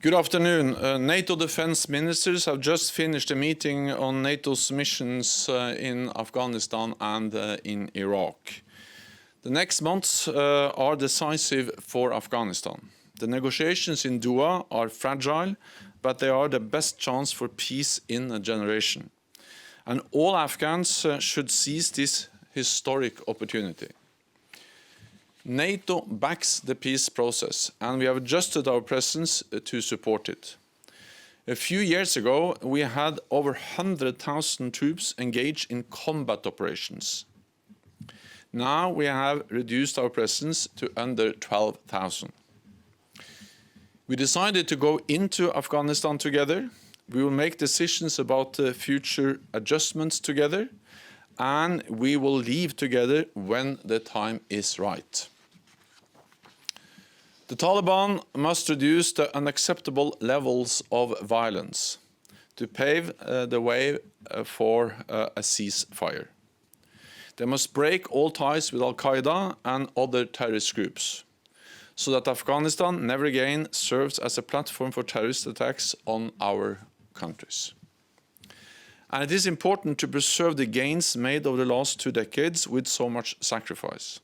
Good afternoon. NATO defense ministers have just finished a meeting on NATO's missions in Afghanistan and in Iraq. The next months are decisive for Afghanistan. The negotiations in Doha are fragile, but they are the best chance for peace in a generation. And all Afghans should seize this historic opportunity. NATO backs the peace process, and we have adjusted our presence to support it. A few years ago, we had over 100,000 troops engaged in combat operations. Now we have reduced our presence to under 12,000. We decided to go into Afghanistan together. We will make decisions about future adjustments together, and we will leave together when the time is right. The Taliban must reduce the unacceptable levels of violence to pave the way for a ceasefire. They must break all ties with Al-Qaeda and other terrorist groups, so that Afghanistan never again serves as a platform for terrorist attacks on our countries. And it is important to preserve the gains made over the last 2 decades with so much sacrifice,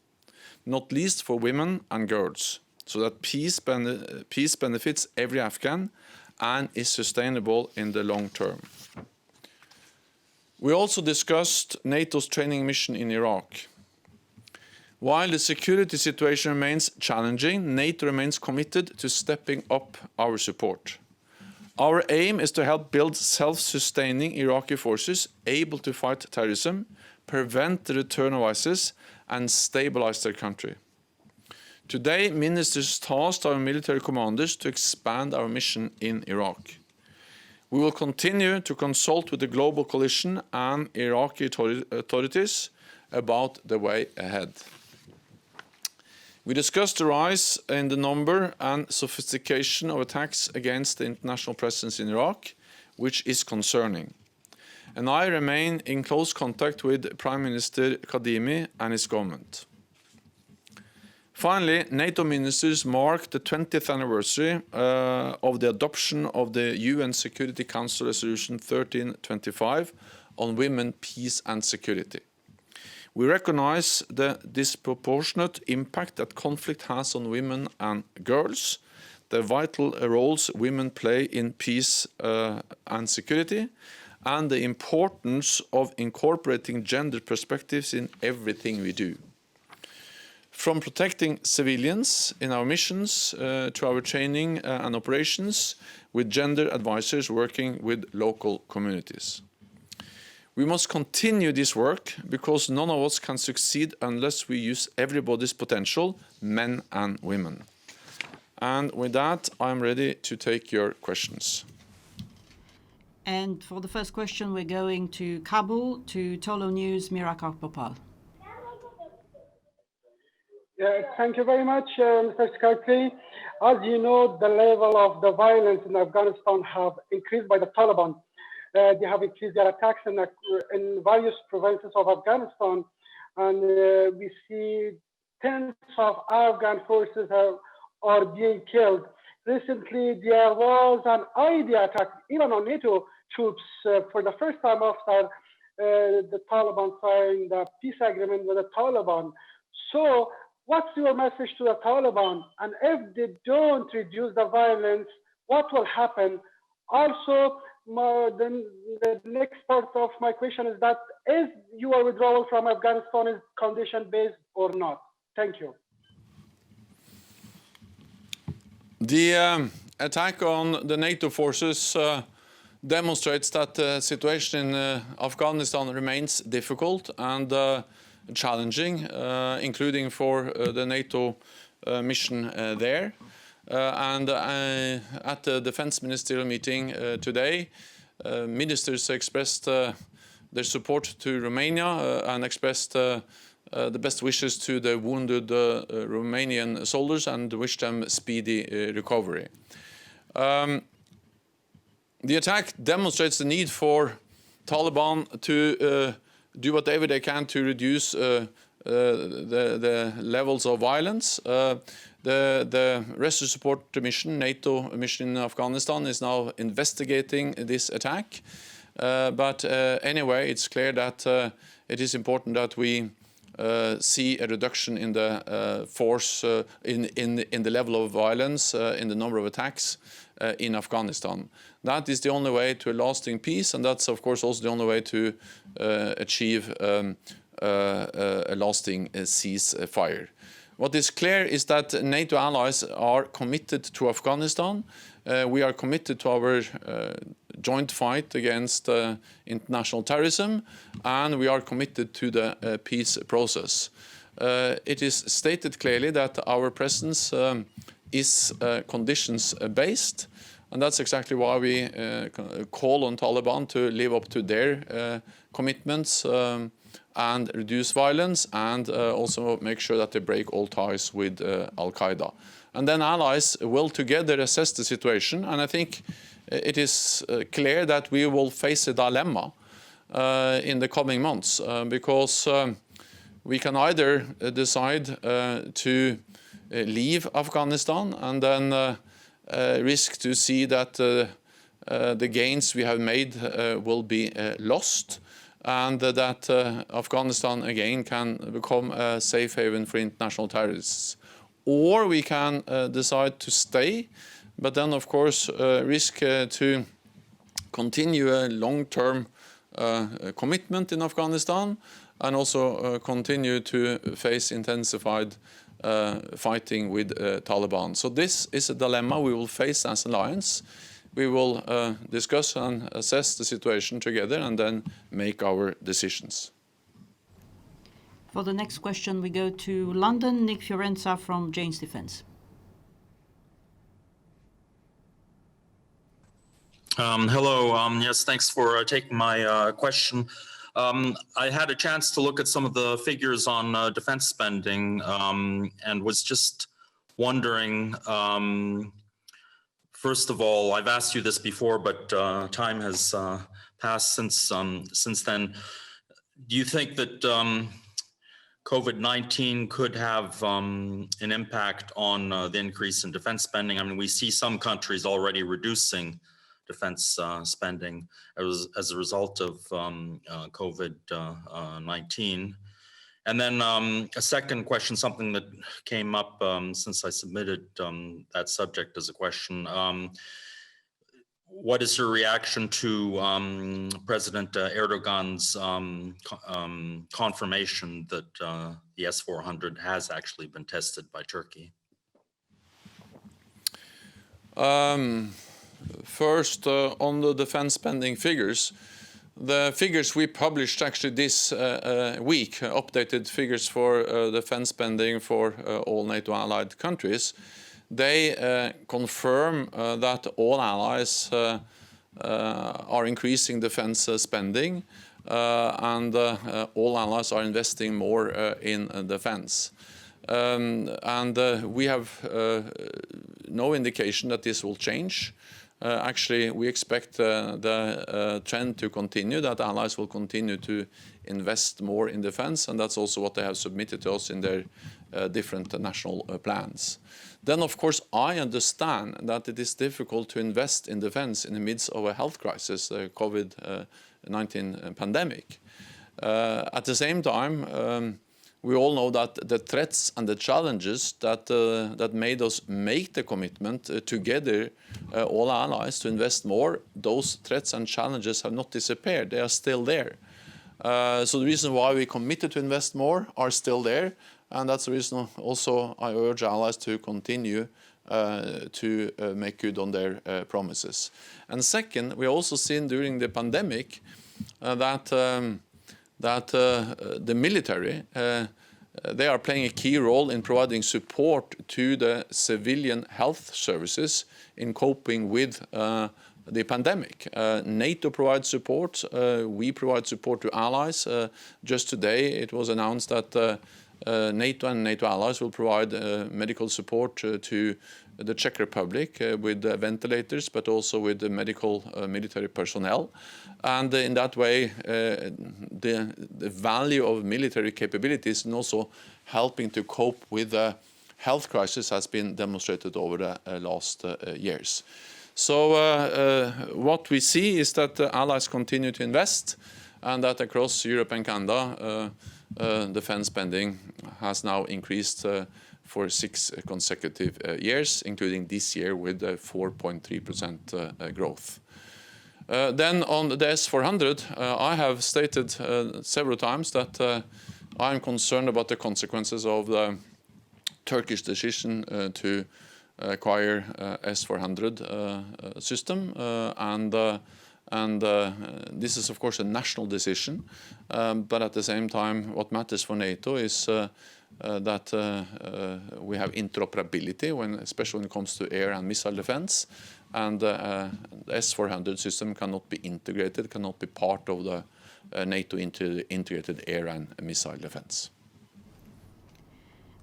not least for women and girls, so that peace benefits every Afghan and is sustainable in the long term. We also discussed NATO's training mission in Iraq. While the security situation remains challenging, NATO remains committed to stepping up our support. Our aim is to help build self-sustaining Iraqi forces able to fight terrorism, prevent the return of ISIS, and stabilize their country. Today, ministers tasked our military commanders to expand our mission in Iraq. We will continue to consult with the global coalition and Iraqi authorities about the way ahead. We discussed the rise in the number and sophistication of attacks against the international presence in Iraq, which is concerning. And I remain in close contact with Prime Minister Kadhimi and his government. Finally, NATO ministers marked the 20th anniversary of the adoption of the UN Security Council Resolution 1325 on women, peace and security. We recognize the disproportionate impact that conflict has on women and girls, the vital roles women play in peace and security, and the importance of incorporating gender perspectives in everything we do. From protecting civilians in our missions to our training and operations with gender advisors working with local communities. We must continue this work because none of us can succeed unless we use everybody's potential, men and women. And with that, I'm ready to take your questions. And for the first question, we're going to Kabul, to Tolo News, Mira Karpopal. Thank you very much, Mr. Secretary. As you know, the level of the violence in Afghanistan have increased by the Taliban. They have increased their attacks in various provinces of Afghanistan, and we see tens of Afghan forces are being killed. Recently, there was an IED attack, even on NATO troops, for the first time after the Taliban signed a peace agreement with the Taliban. So, what's your message to the Taliban? And if they don't reduce the violence, what will happen? Also, the next part of my question is that is your withdrawal from Afghanistan is condition-based or not? Thank you. The attack on the NATO forces demonstrates that the situation in Afghanistan remains difficult and challenging, including for the NATO mission there. And at the defense ministerial meeting today, ministers expressed their support to Romania and expressed the best wishes to the wounded Romanian soldiers and wished them speedy recovery. The attack demonstrates the need for Taliban to do whatever they can to reduce the levels of violence. The Rescue Support Mission, Nato mission in Afghanistan, is now investigating this attack. But anyway, it's clear that it is important that we see a reduction in the force, in the level of violence, in the number of attacks in Afghanistan. That is the only way to a lasting peace, and that's of course also the only way to achieve a lasting ceasefire. What is clear is that NATO allies are committed to Afghanistan. We are committed to our joint fight against international terrorism, and we are committed to the peace process. It is stated clearly that our presence is conditions-based, and that's exactly why we call on Taliban to live up to their commitments and reduce violence, and also make sure that they break all ties with Al-Qaeda. And then allies will together assess the situation, and I think it is clear that we will face a dilemma in the coming months, because we can either decide to leave Afghanistan and then risk to see that the gains we have made will be lost, and that Afghanistan again can become a safe haven for international terrorists. Or we can decide to stay, but then of course risk to continue a long-term commitment in Afghanistan, and also continue to face intensified fighting with Taliban. So this is a dilemma we will face as an alliance. We will discuss and assess the situation together and then make our decisions. For the next question, we go to London. Nick Fiorenza from Jane's Defence. Hello. Yes, thanks for taking my question. I had a chance to look at some of the figures on defense spending and was just wondering, first of all, I've asked you this before, but time has passed since then. Do you think that COVID-19 could have an impact on the increase in defense spending? I mean, we see some countries already reducing defense spending as a result of COVID-19. And then a second question, something that came up since I submitted that subject as a question. What is your reaction to President Erdogan's confirmation that the S-400 has actually been tested by Turkey? First, on the defense spending figures, the figures we published actually this week, updated figures for defense spending for all NATO allied countries, they confirm that all allies are increasing defense spending, and all allies are investing more in defense. And we have no indication that this will change. Actually, we expect the trend to continue, that allies will continue to invest more in defense, and that's also what they have submitted to us in their different national plans. Then, of course, I understand that it is difficult to invest in defense in the midst of a health crisis, the COVID-19 pandemic. At the same time, we all know that the threats and the challenges that made us make the commitment together, all allies, to invest more, those threats and challenges have not disappeared. They are still there. So the reason why we committed to invest more are still there, and that's the reason also I urge allies to continue to make good on their promises. And second, we also seen during the pandemic that the military, they are playing a key role in providing support to the civilian health services in coping with the pandemic. NATO provides support, we provide support to allies. Just today it was announced that NATO and NATO allies will provide medical support to the Czech Republic with ventilators, but also with the medical military personnel. And in that way, the value of military capabilities and also helping to cope with the health crisis has been demonstrated over the last years. So what we see is that the allies continue to invest, and that across Europe and Canada, defense spending has now increased for 6 consecutive years, including this year with 4.3% growth. Then on the S-400, I have stated several times that I'm concerned about the consequences of the Turkish decision to acquire S-400 system, and this is of course a national decision, but at the same time what matters for NATO is that we have interoperability, especially when it comes to air and missile defense, and the S-400 system cannot be integrated, cannot be part of the NATO integrated air and missile defense.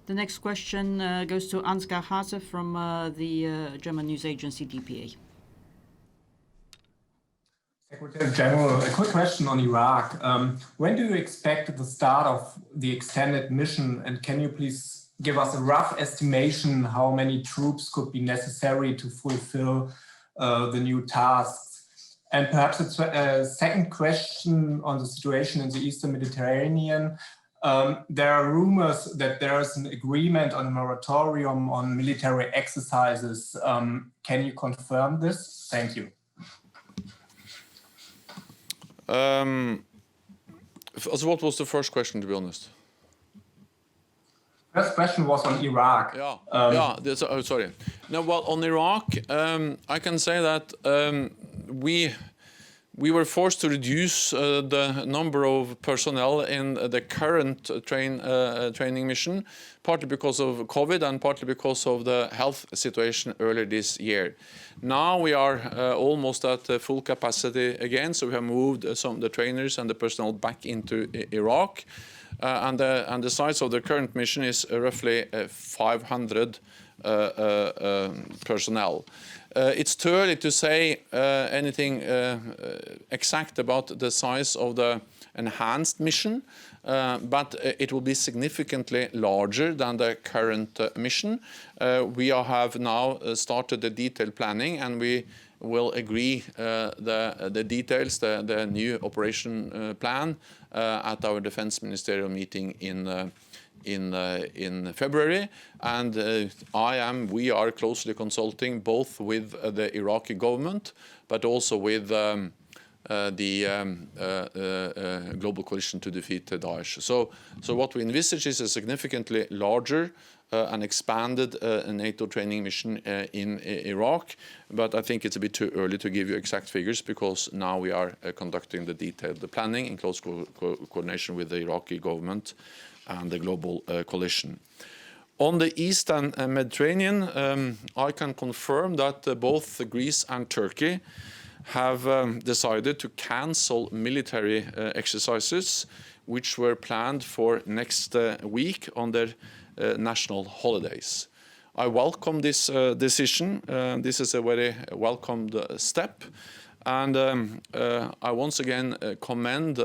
The next question goes to Ansgar Hase from the German news agency DPA. Secretary General, a quick question on Iraq. When do you expect the start of the extended mission, and can you please give us a rough estimation how many troops could be necessary to fulfill the new tasks? And perhaps a second question on the situation in the Eastern Mediterranean. There are rumors that there is an agreement on a moratorium on military exercises. Can you confirm this? Thank you. So what was the first question, to be honest? First question was on Iraq. Sorry. No, well, on Iraq, I can say that we were forced to reduce the number of personnel in the current training mission, partly because of COVID and partly because of the health situation earlier this year. Now we are almost at full capacity again, so we have moved some of the trainers and the personnel back into Iraq. And the size of the current mission is roughly 500 personnel. It's too early to say anything exact about the size of the enhanced mission, but it will be significantly larger than the current mission. We have now started the detailed planning, and we will agree the details, the new operation plan at our defense ministerial meeting in February, and we are closely consulting both with the Iraqi government, but also with the global coalition to defeat Daesh. So what we envisage is a significantly larger and expanded NATO training mission in Iraq, but I think it's a bit too early to give you exact figures because now we are conducting the detailed planning in close coordination with the Iraqi government and the global coalition. On the Eastern Mediterranean, I can confirm that both Greece and Turkey have decided to cancel military exercises which were planned for next week on their national holidays. I welcome this decision. This is a very welcomed step. And I once again commend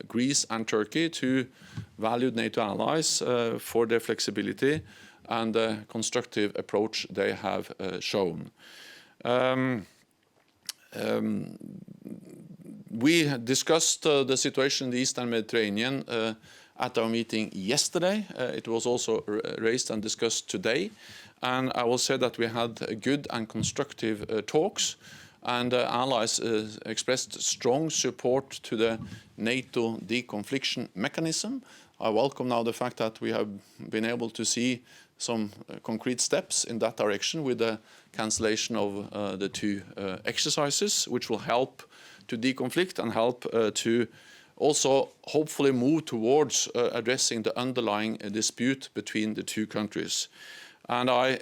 Greece and Turkey, two valued NATO allies, for their flexibility and the constructive approach they have shown. We discussed the situation in the Eastern Mediterranean at our meeting yesterday. It was also raised and discussed today. And I will say that we had good and constructive talks, and allies expressed strong support to the NATO deconfliction mechanism. I welcome now the fact that we have been able to see some concrete steps in that direction with the cancellation of the two exercises, which will help to deconflict and help to also hopefully move towards addressing the underlying dispute between the two countries. And I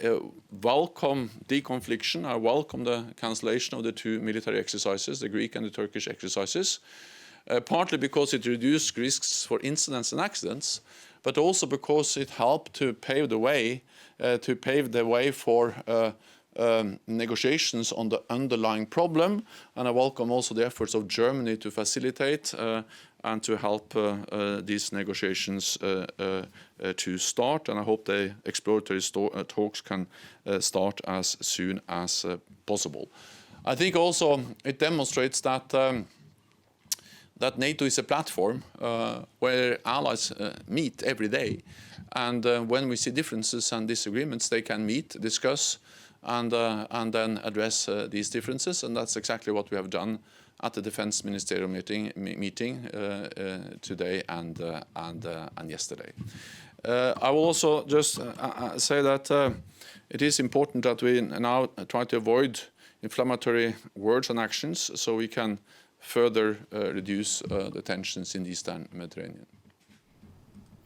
welcome deconfliction. I welcome the cancellation of the two military exercises, the Greek and the Turkish exercises, partly because it reduced risks for incidents and accidents, but also because it helped to pave the way for negotiations on the underlying problem, and I welcome also the efforts of Germany to facilitate and to help these negotiations to start, and I hope the exploratory talks can start as soon as possible. I think also it demonstrates that that NATO is a platform where allies meet every day, and when we see differences and disagreements, they can meet, discuss, and then address these differences, and that's exactly what we have done at the Defense Ministerial meeting today and yesterday. I will also just say that it is important that we now try to avoid inflammatory words and actions so we can further reduce the tensions in the Eastern Mediterranean.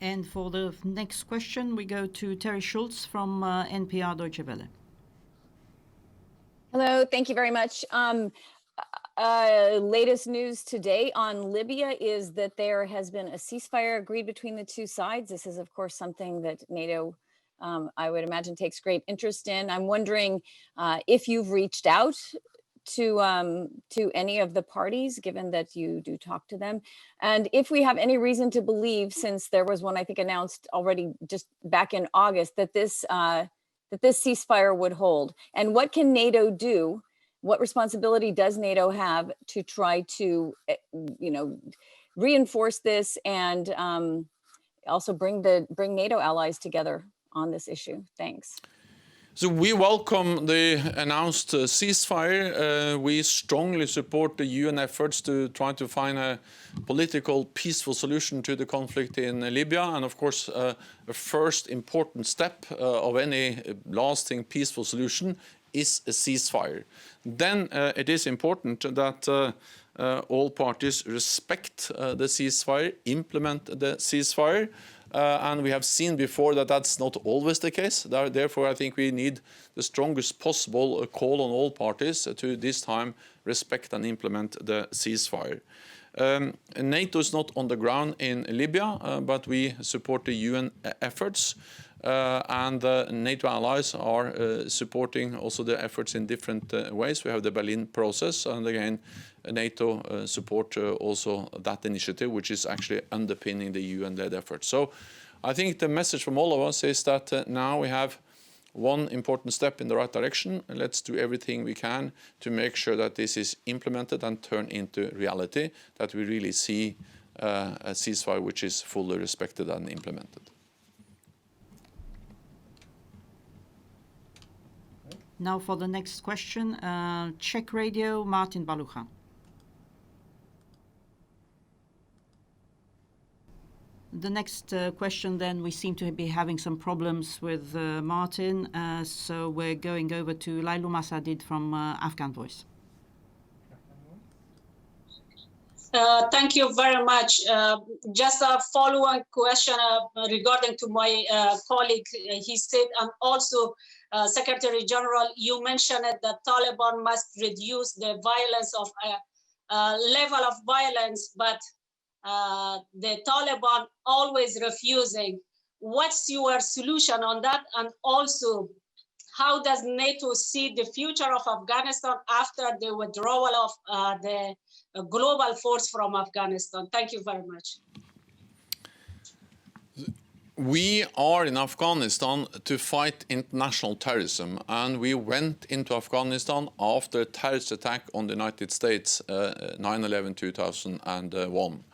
And for the next question, we go to Terry Schultz from NPR Deutsche Welle. Hello, thank you very much. Latest news today on Libya is that there has been a ceasefire agreed between the two sides. This is, of course, something that NATO, I would imagine, takes great interest in. I'm wondering if you've reached out to any of the parties, given that you do talk to them, and if we have any reason to believe, since there was one I think announced already just back in August, that this ceasefire would hold, and what can NATO do? What responsibility does NATO have to try to, reinforce this and also bring NATO allies together on this issue? Thanks. So we welcome the announced ceasefire. We strongly support the UN efforts to try to find a political, peaceful solution to the conflict in Libya. And of course, a first important step of any lasting peaceful solution is a ceasefire. Then it is important that all parties respect the ceasefire, implement the ceasefire. And we have seen before that that's not always the case. Therefore, I think we need the strongest possible call on all parties to this time respect and implement the ceasefire. NATO is not on the ground in Libya, but we support the UN efforts. And NATO allies are supporting also the efforts in different ways. We have the Berlin process, and again, NATO support also that initiative, which is actually underpinning the UN-led effort. So I think the message from all of us is that now we have one important step in the right direction. And let's do everything we can to make sure that this is implemented and turned into reality, that we really see a ceasefire which is fully respected and implemented. Now for the next question, Czech Radio, Martin Balucha. The next question then, we seem to be having some problems with Martin, so we're going over to Lailu Masadid from Afghan Voice. Thank you very much. Just a follow-on question regarding to my colleague. He said, and also Secretary General, you mentioned that Taliban must reduce the violence of level of violence, but the Taliban always refusing. What's your solution on that? And also, how does NATO see the future of Afghanistan after the withdrawal of the global force from Afghanistan? Thank you very much. We are in Afghanistan to fight international terrorism, and we went into Afghanistan after a terrorist attack on the United States, 9/11/2001.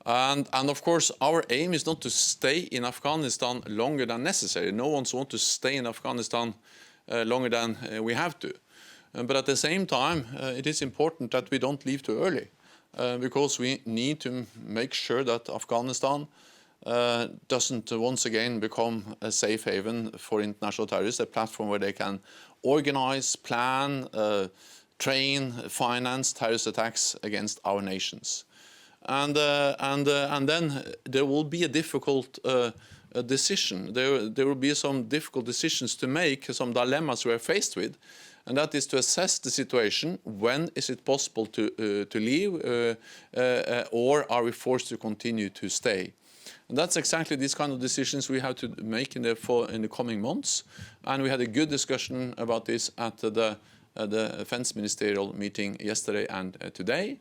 And of course, our aim is not to stay in Afghanistan longer than necessary. No one wants to stay in Afghanistan longer than we have to. But at the same time, it is important that we don't leave too early, because we need to make sure that Afghanistan doesn't once again become a safe haven for international terrorists, a platform where they can organize, plan, train, finance terrorist attacks against our nations. And then there will be a difficult decision. There will be some difficult decisions to make, some dilemmas we are faced with, and that is to assess the situation. When is it possible to leave, or are we forced to continue to stay? And that's exactly these kind of decisions we have to make in the coming months. And we had a good discussion about this at the defense ministerial meeting yesterday and today.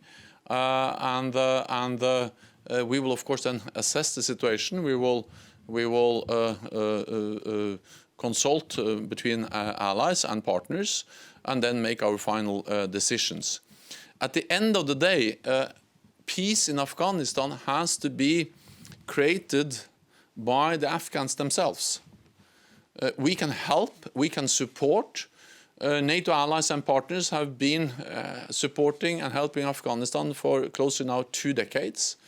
We will of course then assess the situation. We will consult between allies and partners, and then make our final decisions. At the end of the day, peace in Afghanistan has to be created by the Afghans themselves. We can help, we can support. NATO allies and partners have been supporting and helping Afghanistan for close to now 2 decades.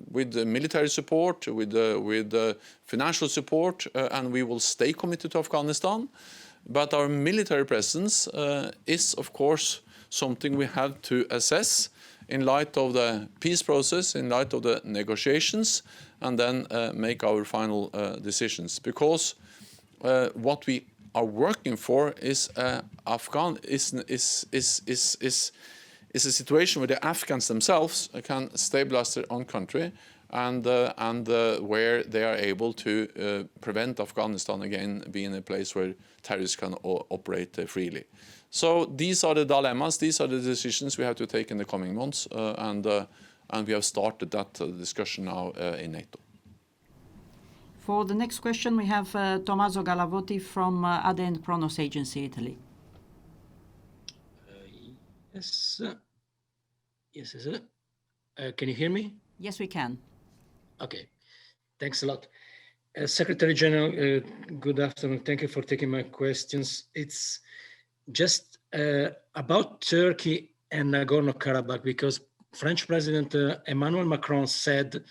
With the military support, with the financial support, and we will stay committed to Afghanistan. But our military presence is, of course, something we have to assess in light of the peace process, in light of the negotiations, and then make our final decisions. Because what we are working for is is a situation where the Afghans themselves can stabilize their own country, and where they are able to prevent Afghanistan again being a place where terrorists can operate freely. So these are the dilemmas, these are the decisions we have to take in the coming months, and we have started that discussion now in NATO. For the next question, we have Tommaso Galavotti from ADN Kronos Agency, Italy. Yes. Yes, is it? Can you hear me? Yes, we can. Okay. Thanks a lot. Secretary General, good afternoon. Thank you for taking my questions. It's just about Turkey and Nagorno-Karabakh, because French President Emmanuel Macron said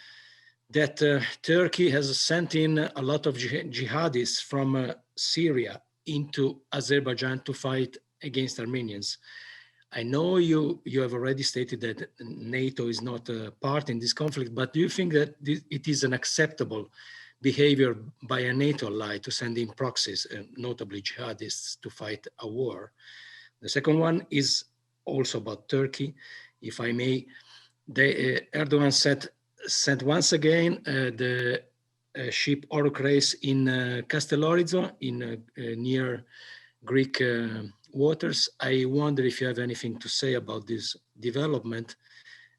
that Turkey has sent in a lot of jihadists from Syria into Azerbaijan to fight against Armenians. I know you have already stated that NATO is not a part in this conflict, but do you think that it is an acceptable behavior by a NATO ally to send in proxies, notably jihadists, to fight a war? The second one is also about Turkey, if I may. Erdogan sent once again the ship Orocrace in Castellorizo, in near Greek waters. I wonder if you have anything to say about this development.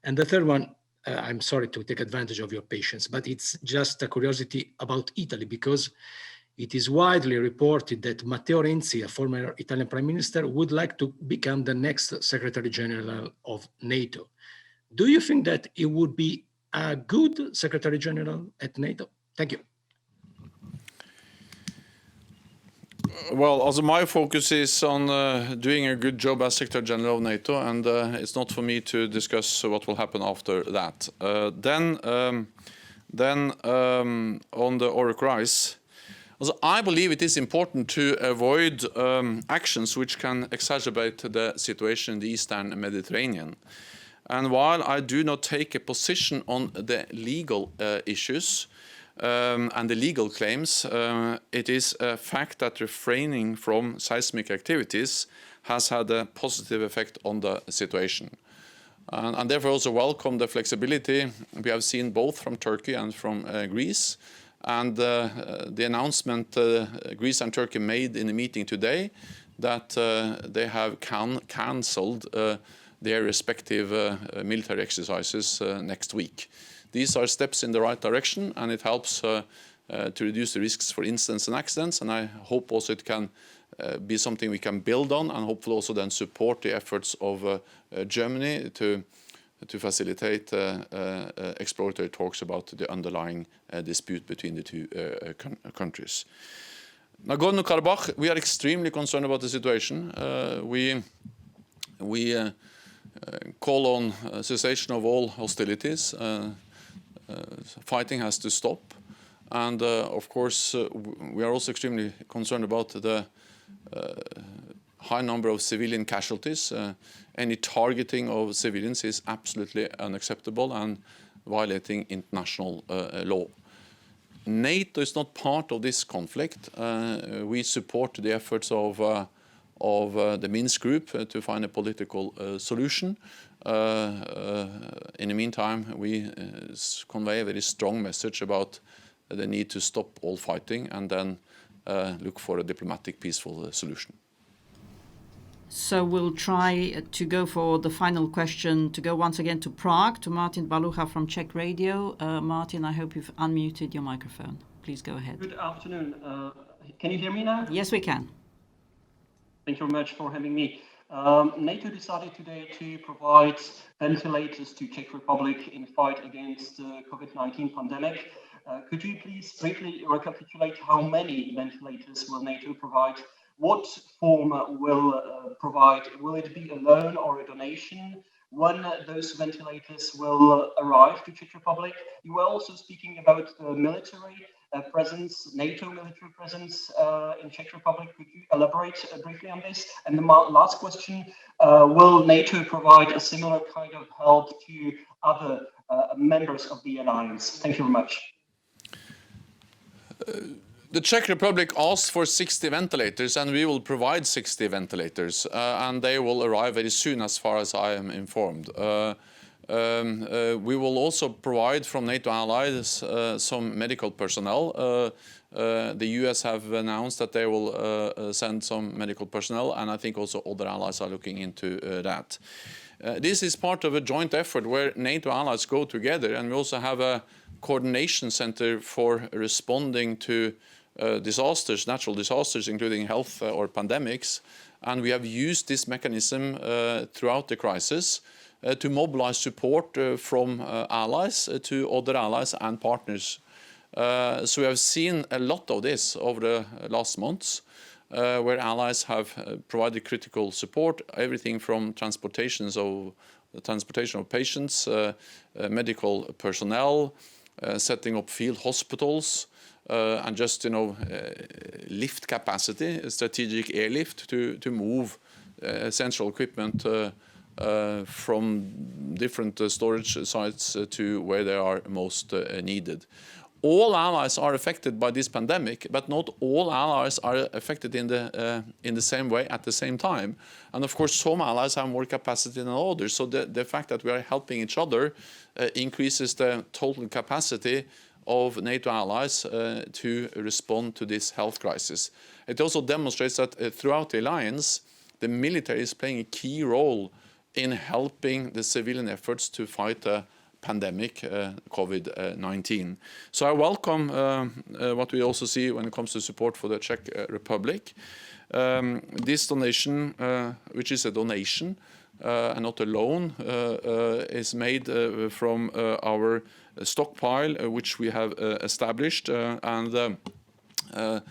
And the third one, I'm sorry to take advantage of your patience, but it's just a curiosity about Italy, because it is widely reported that Matteo Renzi, a former Italian prime minister, would like to become the next Secretary General of NATO. Do you think that it would be a good Secretary General at NATO? Thank you. Well, also my focus is on doing a good job as Secretary General of NATO, and it's not for me to discuss what will happen after that. Then on the Orocrace, also, I believe it is important to avoid actions which can exacerbate the situation in the Eastern Mediterranean. And while I do not take a position on the legal issues, and the legal claims, it is a fact that refraining from seismic activities has had a positive effect on the situation. And therefore also welcome the flexibility we have seen both from Turkey and from Greece. And the announcement Greece and Turkey made in the meeting today, that they have cancelled their respective military exercises next week. These are steps in the right direction, and it helps to reduce the risks for incidents and accidents. And I hope also it can be something we can build on, and hopefully also then support the efforts of Germany to facilitate exploratory talks about the underlying dispute between the two countries. Nagorno-Karabakh, we are extremely concerned about the situation. We call on cessation of all hostilities. Fighting has to stop, and of course we are also extremely concerned about the high number of civilian casualties. Any targeting of civilians is absolutely unacceptable and violating international law. NATO is not part of this conflict. We support the efforts of the Minsk group to find a political solution. In the meantime, we convey a very strong message about the need to stop all fighting and then look for a diplomatic, peaceful solution. So we'll try to go for the final question, to go once again to Prague, to Martin Balucha from Czech Radio. Martin, I hope you've unmuted your microphone. Please go ahead. Good afternoon. Can you hear me now? Yes, we can. Thank you very much for having me. NATO decided today to provide ventilators to Czech Republic in fight against the COVID-19 pandemic. Could you please briefly recapitulate how many ventilators will NATO provide? What form will provide? Will it be a loan or a donation? When those ventilators will arrive to Czech Republic? You were also speaking about military presence, NATO military presence in Czech Republic. Could you elaborate briefly on this? And the last question, will NATO provide a similar kind of help to other members of the alliance? Thank you very much. The Czech Republic asked for 60 ventilators, and we will provide 60 ventilators, and they will arrive very soon, as far as I am informed. We will also provide from NATO allies some medical personnel. The US have announced that they will send some medical personnel, and I think also other allies are looking into that. This is part of a joint effort where NATO allies go together, and we also have a coordination center for responding to disasters, natural disasters, including health or pandemics. And we have used this mechanism throughout the crisis to mobilize support from allies to other allies and partners. So we have seen a lot of this over the last months, where allies have provided critical support, everything from transportation of patients, medical personnel, setting up field hospitals, and just lift capacity, strategic airlift to move essential equipment from different storage sites to where they are most needed. All allies are affected by this pandemic, but not all allies are affected in the same way at the same time. And of course, some allies have more capacity than others. So the fact that we are helping each other increases the total capacity of NATO allies to respond to this health crisis. It also demonstrates that throughout the alliance, the military is playing a key role in helping the civilian efforts to fight the pandemic, COVID-19. So I welcome what we also see when it comes to support for the Czech Republic. This donation, which is a donation and not a loan, is made from our stockpile, which we have established, and the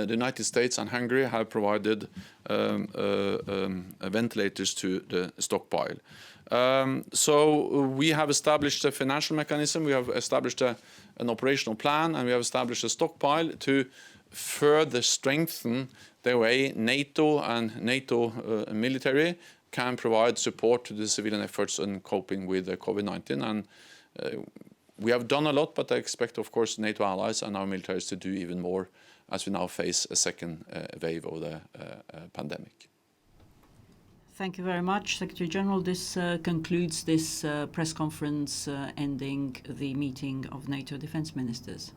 United States and Hungary have provided ventilators to the stockpile. So we have established a financial mechanism, we have established an operational plan, and we have established a stockpile to further strengthen the way NATO and NATO military can provide support to the civilian efforts in coping with COVID-19. And we have done a lot, but I expect, of course, NATO allies and our militaries to do even more as we now face a second wave of the pandemic. Thank you very much, Secretary General. This concludes this press conference ending the meeting of NATO defense ministers.